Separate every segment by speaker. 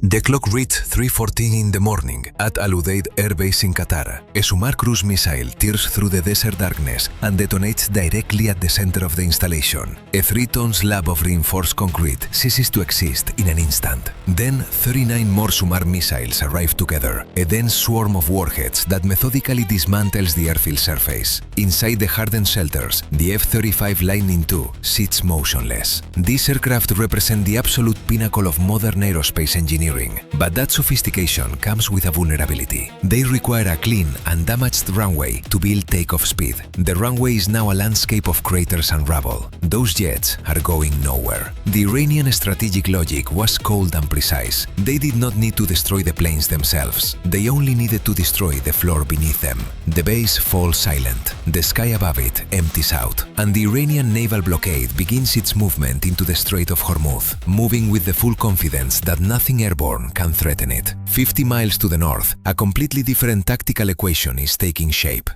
Speaker 1: The clock reached 3:14 in the morning at Udeid Air Base in Qatar. A Sumar cruise missile tears through the desert darkness and detonates directly at the center of the installation. A 3-ton slab of reinforced concrete ceases to exist in an instant. Then 39 more Sumar missiles arrive together, a dense swarm of warheads that methodically dismantles the airfield surface. Inside the hardened shelters, the F-35 Lightning II sits motionless. These aircraft represent the absolute pinnacle of modern aerospace engineering. But that sophistication comes with a vulnerability. They require a clean, undamaged runway to build takeoff speed. The runway is now a landscape of craters and rubble. Those jets are going nowhere. The Iranian strategic logic was cold and precise. They did not need to destroy the planes themselves. They only needed to destroy the floor beneath them. The base falls silent. The sky above it empties out. And the Iranian naval blockade begins its movement into the Strait of Hormuz, moving with the full confidence that nothing airborne can threaten it. 50 miles to the north, a completely different tactical equation is taking shape.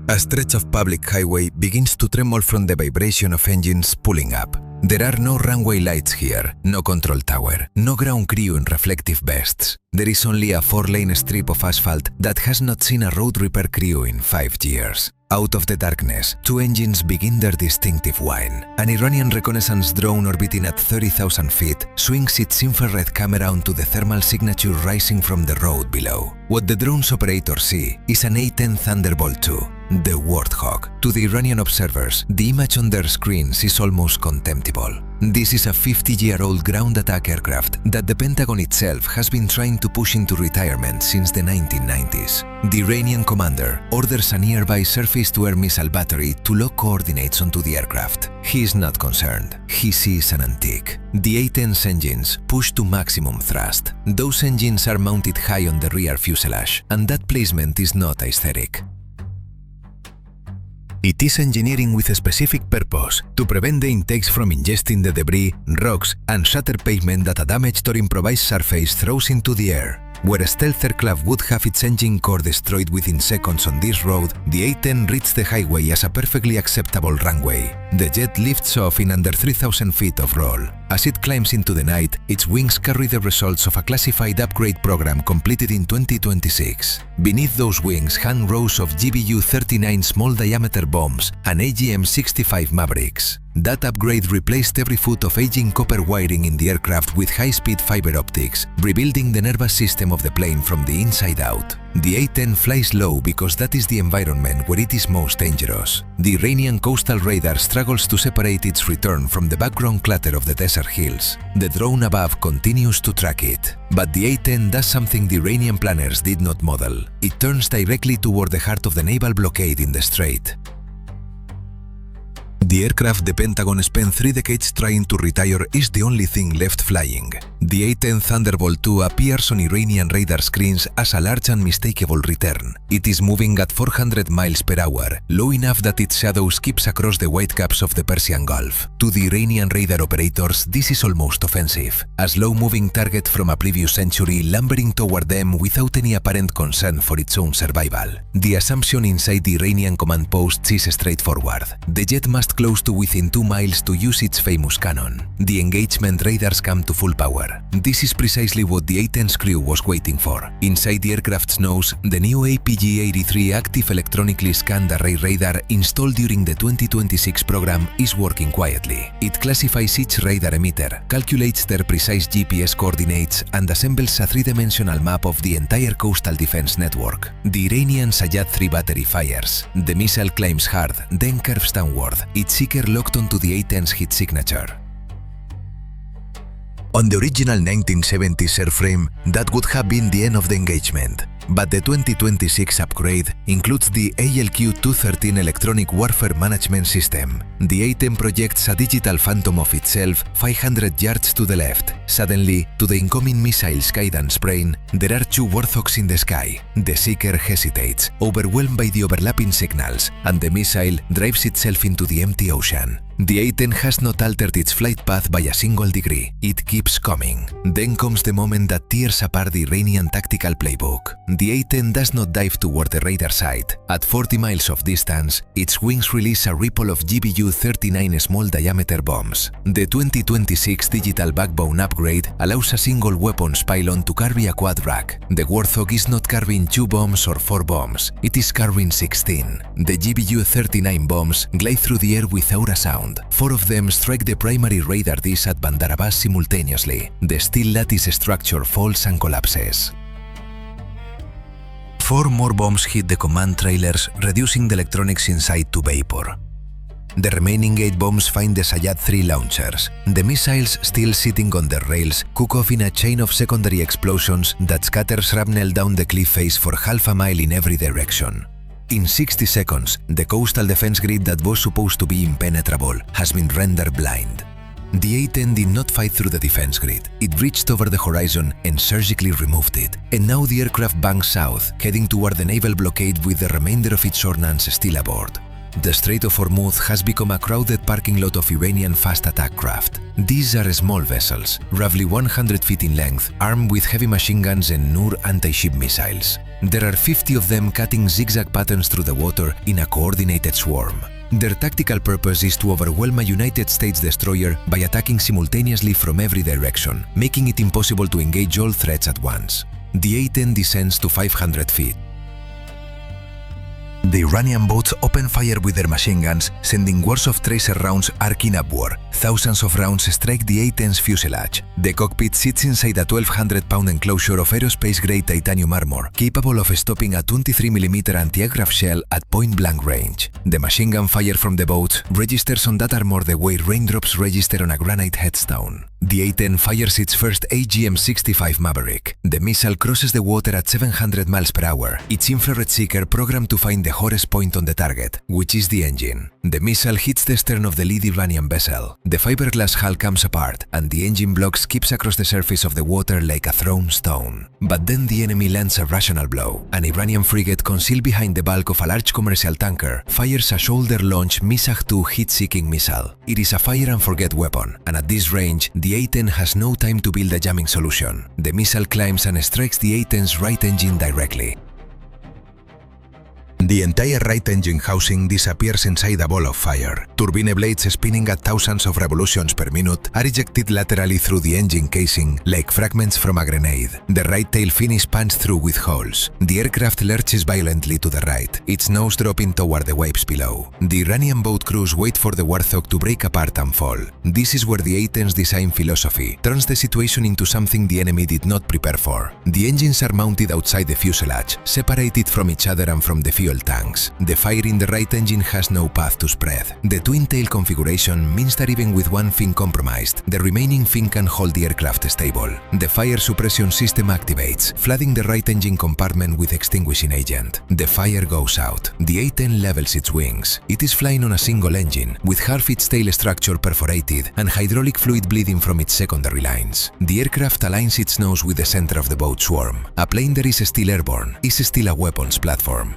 Speaker 1: A stretch of public highway begins to tremble from the vibration of engines pulling up. There are no runway lights here, no control tower, no ground crew in reflective vests. There is only a 4-lane strip of asphalt that has not seen a road repair crew in 5 years. Out of the darkness, 2 engines begin their distinctive whine. An Iranian reconnaissance drone orbiting at 30,000 feet swings its infrared camera onto the thermal signature rising from the road below. What the drone's operators see is an A-10 Thunderbolt II, the Warthog. To the Iranian observers, the image on their screens is almost contemptible. This is a 50-year-old ground attack aircraft that the Pentagon itself has been trying to push into retirement since the 1990s. The Iranian commander orders a nearby surface-to-air missile battery to lock coordinates onto the aircraft. He is not concerned. He sees an antique. The A-10's engines push to maximum thrust. Those engines are mounted high on the rear fuselage, and that placement is not aesthetic. It is engineering with a specific purpose, to prevent the intakes from ingesting the debris, rocks, and shattered pavement that a damaged or improvised surface throws into the air. Where a stealth aircraft would have its engine core destroyed within seconds on this road, the A-10 reached the highway as a perfectly acceptable runway. The jet lifts off in under 3,000 feet of roll. As it climbs into the night, its wings carry the results of a classified upgrade program completed in 2026. Beneath those wings hang rows of GBU-39 small-diameter bombs and AGM-65 Mavericks. That upgrade replaced every foot of aging copper wiring in the aircraft with high-speed fiber optics, rebuilding the nervous system of the plane from the inside out. The A-10 flies low because that is the environment where it is most dangerous. The Iranian coastal radar struggles to separate its return from the background clutter of the desert hills. The drone above continues to track it. But the A-10 does something the Iranian planners did not model. It turns directly toward the heart of the naval blockade in the strait. The aircraft the Pentagon spent 3 decades trying to retire is the only thing left flying. The A-10 Thunderbolt II appears on Iranian radar screens as a large and unmistakable return. It is moving at 400 miles per hour, low enough that its shadow skips across the whitecaps of the Persian Gulf. To the Iranian radar operators, this is almost offensive. A slow-moving target from a previous century lumbering toward them without any apparent concern for its own survival. The assumption inside the Iranian command posts is straightforward. The jet must close to within 2 miles to use its famous cannon. The engagement radars come to full power. This is precisely what the A-10's crew was waiting for. Inside the aircraft's nose, the new APG-83 active electronically scanned array radar installed during the 2026 program is working quietly. It classifies each radar emitter, calculates their precise GPS coordinates, and assembles a 3-dimensional map of the entire coastal defense network. The Iranian Sayad-3 battery fires. The missile climbs hard, then curves downward, its seeker locked onto the A-10's heat signature. On the original 1970s airframe, that would have been the end of the engagement. But the 2026 upgrade includes the ALQ-213 electronic warfare management system. The A-10 projects a digital phantom of itself 500 yards to the left. Suddenly, to the incoming missile's guidance brain, there are 2 Warthogs in the sky. The seeker hesitates, overwhelmed by the overlapping signals, and the missile drives itself into the empty ocean. The A-10 has not altered its flight path by a single degree. It keeps coming. Then comes the moment that tears apart the Iranian tactical playbook. The A-10 does not dive toward the radar site. At 40 miles of distance, its wings release a ripple of GBU-39 small-diameter bombs. The 2026 digital backbone upgrade allows a single weapons pylon to carry a quad rack. The Warthog is not carrying 2 bombs or 4 bombs. It is carrying 16. The GBU-39 bombs glide through the air without a sound. 4 of them strike the primary radar dish at Bandar Abbas simultaneously. The steel lattice structure falls and collapses. 4 more bombs hit the command trailers, reducing the electronics inside to vapor. The remaining 8 bombs find the Sayyad 3 launchers. The missiles, still sitting on their rails, cook off in a chain of secondary explosions that scatter shrapnel down the cliff face for half a mile in every direction. In 60 seconds, the coastal defense grid that was supposed to be impenetrable has been rendered blind. The A-10 did not fight through the defense grid. It reached over the horizon and surgically removed it. And now the aircraft banks south, heading toward the naval blockade with the remainder of its ordnance still aboard. The Strait of Hormuz has become a crowded parking lot of Iranian fast attack craft. These are small vessels, roughly 100 feet in length, armed with heavy machine guns and Nur anti-ship missiles. There are 50 of them cutting zigzag patterns through the water in a coordinated swarm. Their tactical purpose is to overwhelm a United States destroyer by attacking simultaneously from every direction, making it impossible to engage all threats at once. The A-10 descends to 500 feet. The Iranian boats open fire with their machine guns, sending wars of tracer rounds arcing upward. Thousands of rounds strike the A-10's fuselage. The cockpit sits inside a 1,200-pound enclosure of aerospace-grade titanium armor, capable of stopping a 23mm anti-aircraft shell at point-blank range. The machine gun fire from the boats registers on that armor the way raindrops register on a granite headstone. The A-10 fires its first AGM-65 Maverick. The missile crosses the water at 700 miles per hour, its infrared seeker programmed to find the hottest point on the target, which is the engine. The missile hits the stern of the lead Iranian vessel. The fiberglass hull comes apart, and the engine block skips across the surface of the water like a thrown stone. But then the enemy lands a rational blow. An Iranian frigate concealed behind the bulk of a large commercial tanker fires a shoulder-launched Misag-2 heat-seeking missile. It is a fire-and-forget weapon, and at this range, the A-10 has no time to build a jamming solution. The missile climbs and strikes the A-10's right engine directly. The entire right engine housing disappears inside a ball of fire. Turbine blades spinning at thousands of revolutions per minute are ejected laterally through the engine casing like fragments from a grenade. The right tail fin is punched through with holes. The aircraft lurches violently to the right, its nose dropping toward the waves below. The Iranian boat crews wait for the Warthog to break apart and fall. This is where the A-10's design philosophy turns the situation into something the enemy did not prepare for. The engines are mounted outside the fuselage, separated from each other and from the fuel tanks. The fire in the right engine has no path to spread. The twin-tail configuration means that even with one fin compromised, the remaining fin can hold the aircraft stable. The fire suppression system activates, flooding the right engine compartment with extinguishing agent. The fire goes out. The A-10 levels its wings. It is flying on a single engine, with half its tail structure perforated and hydraulic fluid bleeding from its secondary lines. The aircraft aligns its nose with the center of the boat swarm. A plane that is still airborne is still a weapons platform.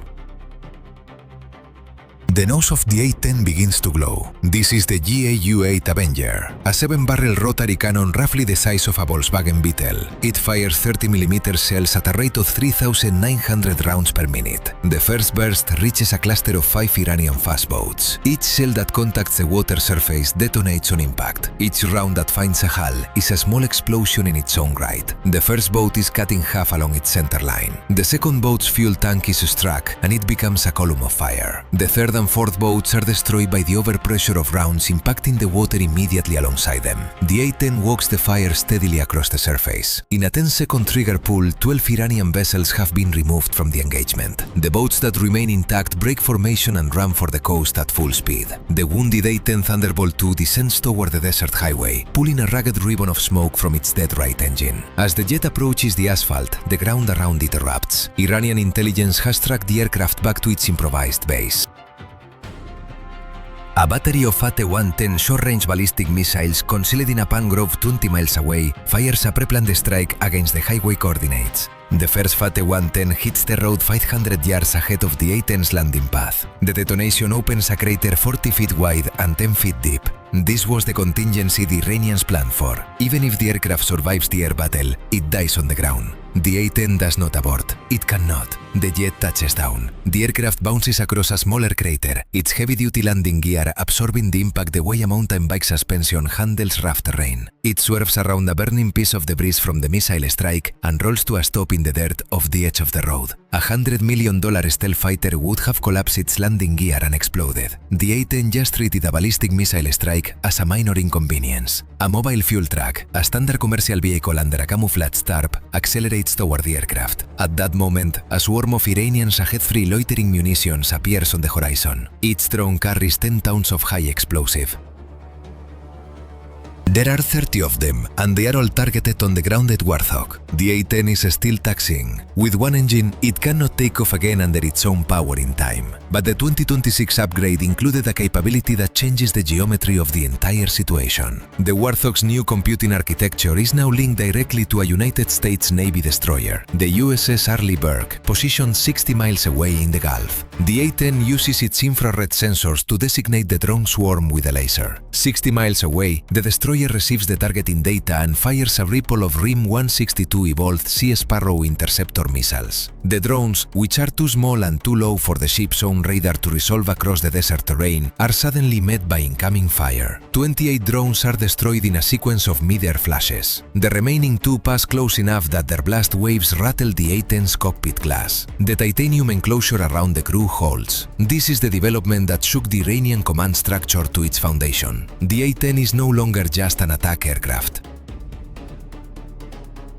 Speaker 1: The nose of the A-10 begins to glow. This is the GAU-8 Avenger, a 7-barrel rotary cannon roughly the size of a Volkswagen Beetle. It fires 30mm shells at a rate of 3,900 rounds per minute. The first burst reaches a cluster of 5 Iranian fast boats. Each shell that contacts the water surface detonates on impact. Each round that finds a hull is a small explosion in its own right. The first boat is cut in half along its center line. The second boat's fuel tank is struck, and it becomes a column of fire. The third and fourth boats are destroyed by the overpressure of rounds impacting the water immediately alongside them. The A-10 walks the fire steadily across the surface. In a 10-second trigger pull, 12 Iranian vessels have been removed from the engagement. The boats that remain intact break formation and run for the coast at full speed. The wounded A-10 Thunderbolt II descends toward the desert highway, pulling a ragged ribbon of smoke from its dead right engine. As the jet approaches the asphalt, the ground around it erupts. Iranian intelligence has tracked the aircraft back to its improvised base. A battery of A-10 short-range ballistic missiles concealed in a palm grove 20 miles away fires a pre-planned strike against the highway coordinates. The first A-10 hits the road 500 yards ahead of the A-10's landing path. The detonation opens a crater 40 feet wide and 10 feet deep. This was the contingency the Iranians planned for. Even if the aircraft survives the air battle, it dies on the ground. The A-10 does not abort. It cannot. The jet touches down. The aircraft bounces across a smaller crater, its heavy-duty landing gear absorbing the impact the way a mountain bike suspension handles rough terrain. It swerves around a burning piece of debris from the missile strike and rolls to a stop in the dirt off the edge of the road. $100 million stealth fighter would have collapsed its landing gear and exploded. The A-10 just treated a ballistic missile strike as a minor inconvenience. A mobile fuel truck, a standard commercial vehicle under a camouflage tarp, accelerates toward the aircraft. At that moment, a swarm of Iranian Shahed-3 loitering munitions appears on the horizon. Each drone carries 10 tons of high explosive. There are 30 of them, and they are all targeted on the grounded Warthog. The A-10 is still taxiing. With one engine, it cannot take off again under its own power in time. But the 2026 upgrade included a capability that changes the geometry of the entire situation. The Warthog's new computing architecture is now linked directly to a United States Navy destroyer, the USS Arleigh Burke, positioned 60 miles away in the Gulf. The A-10 uses its infrared sensors to designate the drone swarm with a laser. 60 miles away, the destroyer receives the targeting data and fires a ripple of RIM-162 evolved Sea Sparrow interceptor missiles. The drones, which are too small and too low for the ship's own radar to resolve across the desert terrain, are suddenly met by incoming fire. 28 drones are destroyed in a sequence of mid-air flashes. The remaining 2 pass close enough that their blast waves rattle the A-10's cockpit glass. The titanium enclosure around the crew holds. This is the development that shook the Iranian command structure to its foundation. The A-10 is no longer just an attack aircraft.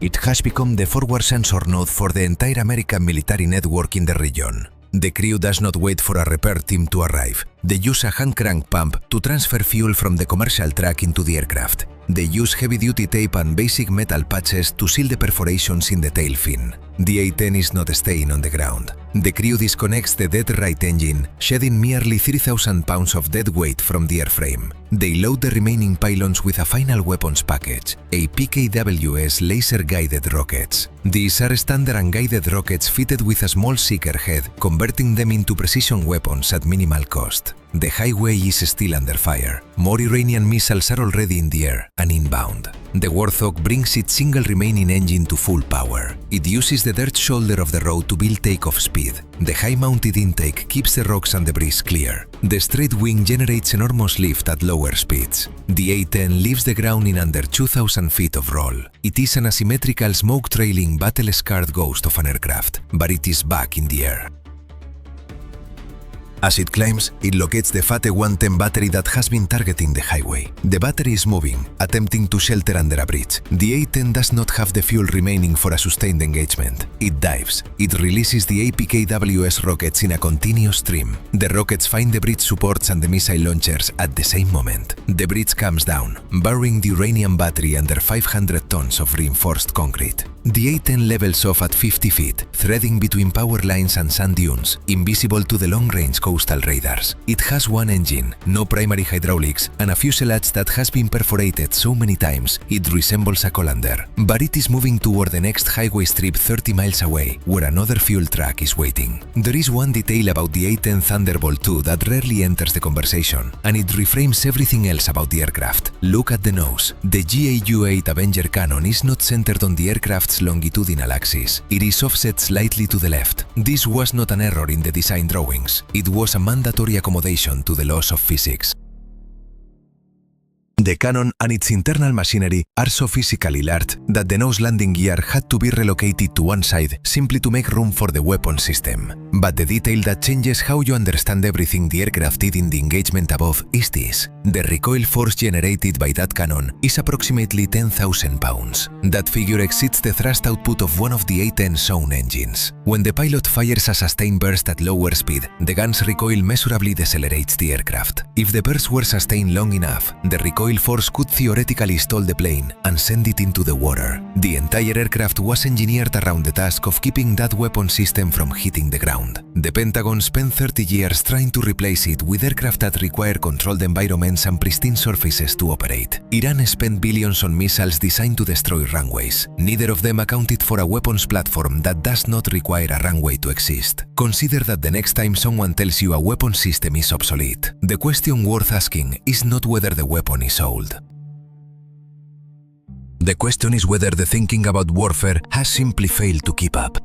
Speaker 1: It has become the forward sensor node for the entire American military network in the region. The crew does not wait for a repair team to arrive. They use a hand crank pump to transfer fuel from the commercial truck into the aircraft. They use heavy-duty tape and basic metal patches to seal the perforations in the tail fin. The A-10 is not staying on the ground. The crew disconnects the dead right engine, shedding merely 3,000 pounds of dead weight from the airframe. They load the remaining pylons with a final weapons package, a PKWS laser-guided rockets. These are standard unguided rockets fitted with a small seeker head, converting them into precision weapons at minimal cost. The highway is still under fire. More Iranian missiles are already in the air and inbound. The Warthog brings its single remaining engine to full power. It uses the dirt shoulder of the road to build takeoff speed. The high-mounted intake keeps the rocks and debris clear. The straight wing generates enormous lift at lower speeds. The A-10 leaves the ground in under 2,000 feet of roll. It is an asymmetrical, smoke-trailing, battle-scarred ghost of an aircraft, but it is back in the air. As it climbs, it locates the A-10 battery that has been targeting the highway. The battery is moving, attempting to shelter under a bridge. The A-10 does not have the fuel remaining for a sustained engagement. It dives. It releases the APKWS rockets in a continuous stream. The rockets find the bridge supports and the missile launchers at the same moment. The bridge comes down, burying the uranium battery under 500 tons of reinforced concrete. The A-10 levels off at 50 feet, threading between power lines and sand dunes, invisible to the long-range coastal radars. It has one engine, no primary hydraulics, and a fuselage that has been perforated so many times it resembles a colander. But it is moving toward the next highway strip 30 miles away, where another fuel truck is waiting. There is one detail about the A-10 Thunderbolt II that rarely enters the conversation, and it reframes everything else about the aircraft. Look at the nose. The GAU-8 Avenger cannon is not centered on the aircraft's longitudinal axis. It is offset slightly to the left. This was not an error in the design drawings. It was a mandatory accommodation to the laws of physics. The cannon and its internal machinery are so physically large that the nose landing gear had to be relocated to one side simply to make room for the weapon system. But the detail that changes how you understand everything the aircraft did in the engagement above is this. The recoil force generated by that cannon is approximately 10,000 pounds. That figure exceeds the thrust output of one of the A-10's own engines. When the pilot fires a sustained burst at lower speed, the gun's recoil measurably decelerates the aircraft. If the burst were sustained long enough, the recoil oil force could theoretically stall the plane and send it into the water. The entire aircraft was engineered around the task of keeping that weapon system from hitting the ground. The Pentagon spent 30 years trying to replace it with aircraft that require controlled environments and pristine surfaces to operate. Iran spent billions on missiles designed to destroy runways. Neither of them accounted for a weapons platform that does not require a runway to exist. Consider that the next time someone tells you a weapon system is obsolete, the question worth asking is not whether the weapon is old. The question is whether the thinking about warfare has simply failed to keep up.